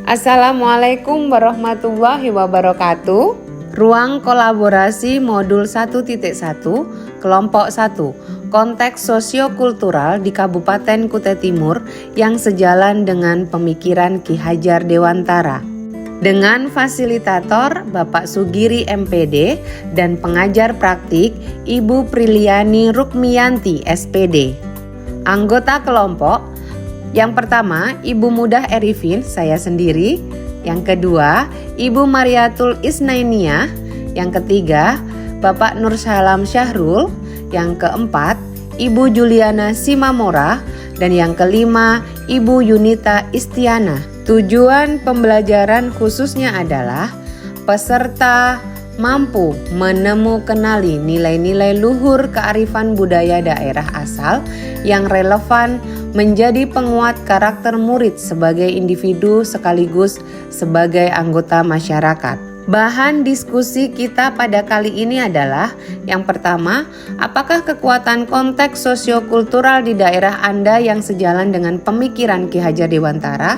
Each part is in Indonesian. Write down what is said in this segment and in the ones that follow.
Assalamualaikum warahmatullahi wabarakatuh. Ruang kolaborasi modul 1.1 kelompok 1 konteks sosiokultural di Kabupaten Kutai Timur yang sejalan dengan pemikiran Ki Hajar Dewantara. Dengan fasilitator Bapak Sugiri MPD dan pengajar praktik Ibu Priliani Rukmiyanti SPD. Anggota kelompok yang pertama, Ibu Mudah Erifin, saya sendiri. Yang kedua, Ibu Mariatul Isnainiah. Yang ketiga, Bapak Nur Salam Syahrul. Yang keempat, Ibu Juliana Simamora. Dan yang kelima, Ibu Yunita Istiana. Tujuan pembelajaran khususnya adalah peserta mampu kenali nilai-nilai luhur kearifan budaya daerah asal yang relevan menjadi penguat karakter murid sebagai individu sekaligus sebagai anggota masyarakat. Bahan diskusi kita pada kali ini adalah yang pertama, apakah kekuatan konteks sosiokultural di daerah Anda yang sejalan dengan pemikiran Ki Hajar Dewantara?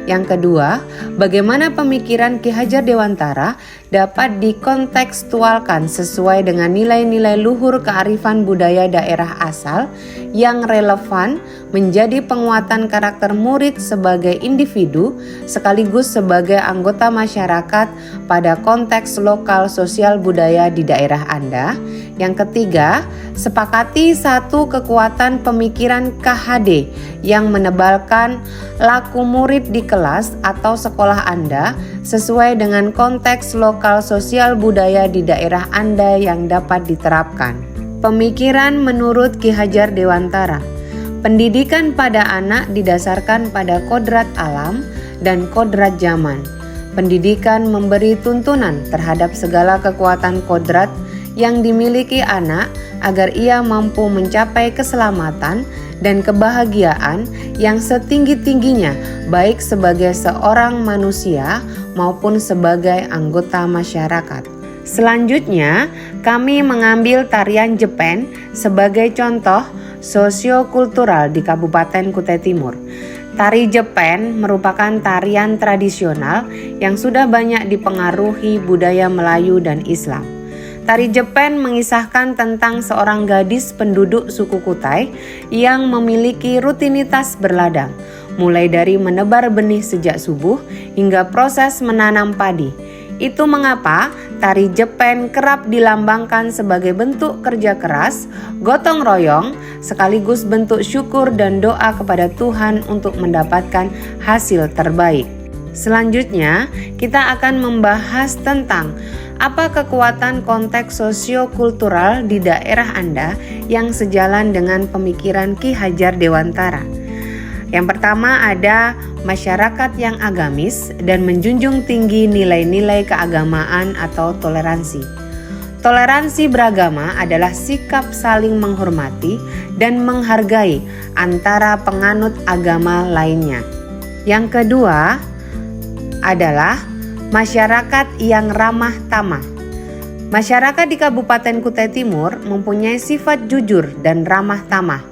Yang kedua, bagaimana pemikiran Ki Hajar Dewantara dapat dikontekstualkan sesuai dengan nilai-nilai luhur kearifan budaya daerah asal yang relevan menjadi penguatan karakter murid sebagai individu sekaligus sebagai anggota masyarakat pada konteks lokal sosial budaya di daerah Anda. Yang ketiga, sepakati satu kekuatan pemikiran KHD yang menebalkan laku murid di kelas atau sekolah Anda sesuai dengan konteks lokal sosial budaya di daerah Anda yang dapat diterapkan. Pemikiran menurut Ki Hajar Dewantara. Pendidikan pada anak didasarkan pada kodrat alam dan kodrat zaman. Pendidikan memberi tuntunan terhadap segala kekuatan kodrat yang dimiliki anak agar ia mampu mencapai keselamatan dan kebahagiaan yang setinggi-tingginya baik sebagai seorang manusia maupun sebagai anggota masyarakat. Selanjutnya, kami mengambil tarian Jepen sebagai contoh sosiokultural di Kabupaten Kutai Timur. Tari Jepen merupakan tarian tradisional yang sudah banyak dipengaruhi budaya Melayu dan Islam. Tari Jepen mengisahkan tentang seorang gadis penduduk suku Kutai yang memiliki rutinitas berladang, mulai dari menebar benih sejak subuh hingga proses menanam padi. Itu mengapa tari Jepen kerap dilambangkan sebagai bentuk kerja keras, gotong royong, sekaligus bentuk syukur dan doa kepada Tuhan untuk mendapatkan hasil terbaik. Selanjutnya, kita akan membahas tentang apa kekuatan konteks sosiokultural di daerah Anda yang sejalan dengan pemikiran Ki Hajar Dewantara. Yang pertama ada masyarakat yang agamis dan menjunjung tinggi nilai-nilai keagamaan atau toleransi. Toleransi beragama adalah sikap saling menghormati dan menghargai antara penganut agama lainnya. Yang kedua adalah masyarakat yang ramah tamah. Masyarakat di Kabupaten Kutai Timur mempunyai sifat jujur dan ramah tamah,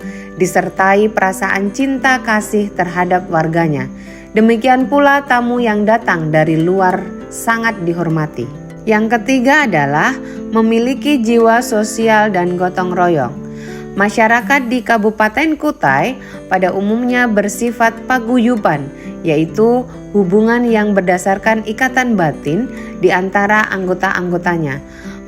disertai perasaan cinta kasih terhadap warganya. Demikian pula tamu yang datang dari luar sangat dihormati. Yang ketiga adalah memiliki jiwa sosial dan gotong royong. Masyarakat di Kabupaten Kutai pada umumnya bersifat paguyuban, yaitu hubungan yang berdasarkan ikatan batin di antara anggota-anggotanya.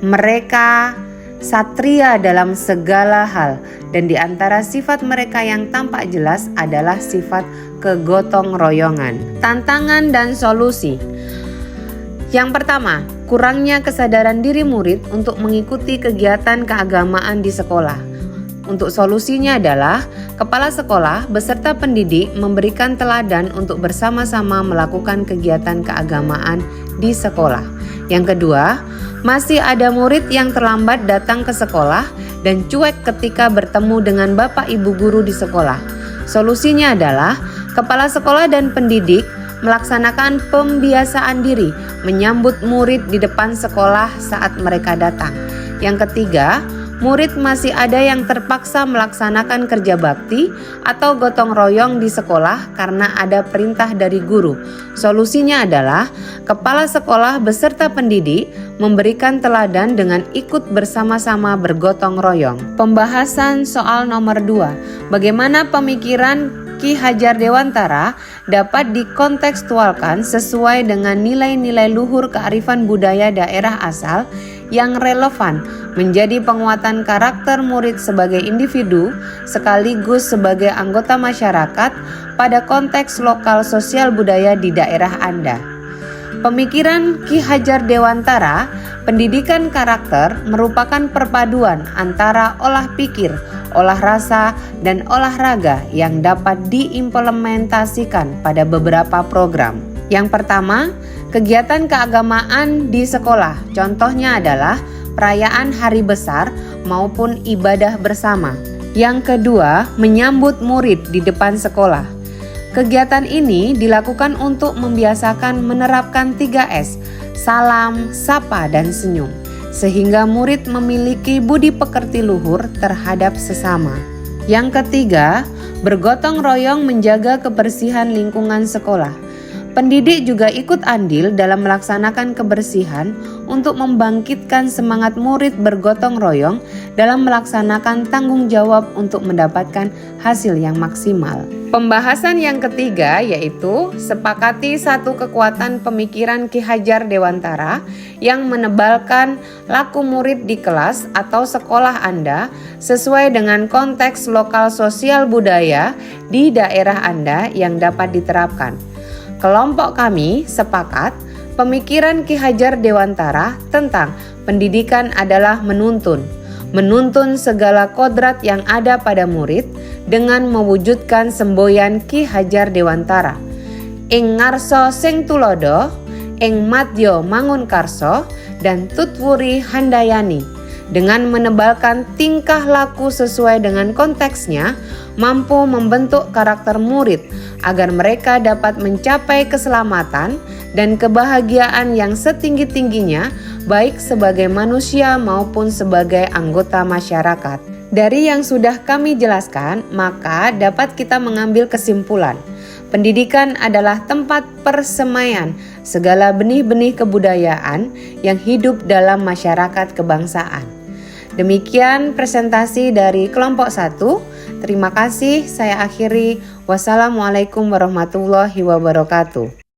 Mereka satria dalam segala hal, dan di antara sifat mereka yang tampak jelas adalah sifat kegotong royongan. Tantangan dan solusi. Yang pertama, kurangnya kesadaran diri murid untuk mengikuti kegiatan keagamaan di sekolah. Untuk solusinya adalah kepala sekolah beserta pendidik memberikan teladan untuk bersama-sama melakukan kegiatan keagamaan di sekolah. Yang kedua, masih ada murid yang terlambat datang ke sekolah dan cuek ketika bertemu dengan bapak ibu guru di sekolah. Solusinya adalah kepala sekolah dan pendidik melaksanakan pembiasaan diri menyambut murid di depan sekolah saat mereka datang. Yang ketiga, murid masih ada yang terpaksa melaksanakan kerja bakti atau gotong royong di sekolah karena ada perintah dari guru. Solusinya adalah kepala sekolah beserta pendidik memberikan teladan dengan ikut bersama-sama bergotong royong. Pembahasan soal nomor 2. Bagaimana pemikiran Ki Hajar Dewantara dapat dikontekstualkan sesuai dengan nilai-nilai luhur kearifan budaya daerah asal yang relevan menjadi penguatan karakter murid sebagai individu sekaligus sebagai anggota masyarakat pada konteks lokal sosial budaya di daerah Anda. Pemikiran Ki Hajar Dewantara, pendidikan karakter merupakan perpaduan antara olah pikir, olah rasa, dan olahraga yang dapat diimplementasikan pada beberapa program. Yang pertama, kegiatan keagamaan di sekolah. Contohnya adalah perayaan hari besar maupun ibadah bersama. Yang kedua, menyambut murid di depan sekolah. Kegiatan ini dilakukan untuk membiasakan menerapkan 3S, salam, sapa, dan senyum, sehingga murid memiliki budi pekerti luhur terhadap sesama. Yang ketiga, bergotong royong menjaga kebersihan lingkungan sekolah. Pendidik juga ikut andil dalam melaksanakan kebersihan untuk membangkitkan semangat murid bergotong royong dalam melaksanakan tanggung jawab untuk mendapatkan hasil yang maksimal. Pembahasan yang ketiga yaitu sepakati satu kekuatan pemikiran Ki Hajar Dewantara yang menebalkan laku murid di kelas atau sekolah Anda sesuai dengan konteks lokal sosial budaya di daerah Anda yang dapat diterapkan. Kelompok kami sepakat pemikiran Ki Hajar Dewantara tentang pendidikan adalah menuntun segala kodrat yang ada pada murid dengan mewujudkan semboyan Ki Hajar Dewantara. Ing ngarso sing tulodo, ing madya mangun karso, dan tutwuri handayani. Dengan menebalkan tingkah laku sesuai dengan konteksnya, mampu membentuk karakter murid agar mereka dapat mencapai keselamatan dan kebahagiaan yang setinggi-tingginya baik sebagai manusia maupun sebagai anggota masyarakat. Dari yang sudah kami jelaskan, maka dapat kita mengambil kesimpulan. Pendidikan adalah tempat persemaian segala benih-benih kebudayaan yang hidup dalam masyarakat kebangsaan. Demikian presentasi dari kelompok 1. Terima kasih, saya akhiri. Wassalamualaikum warahmatullahi wabarakatuh.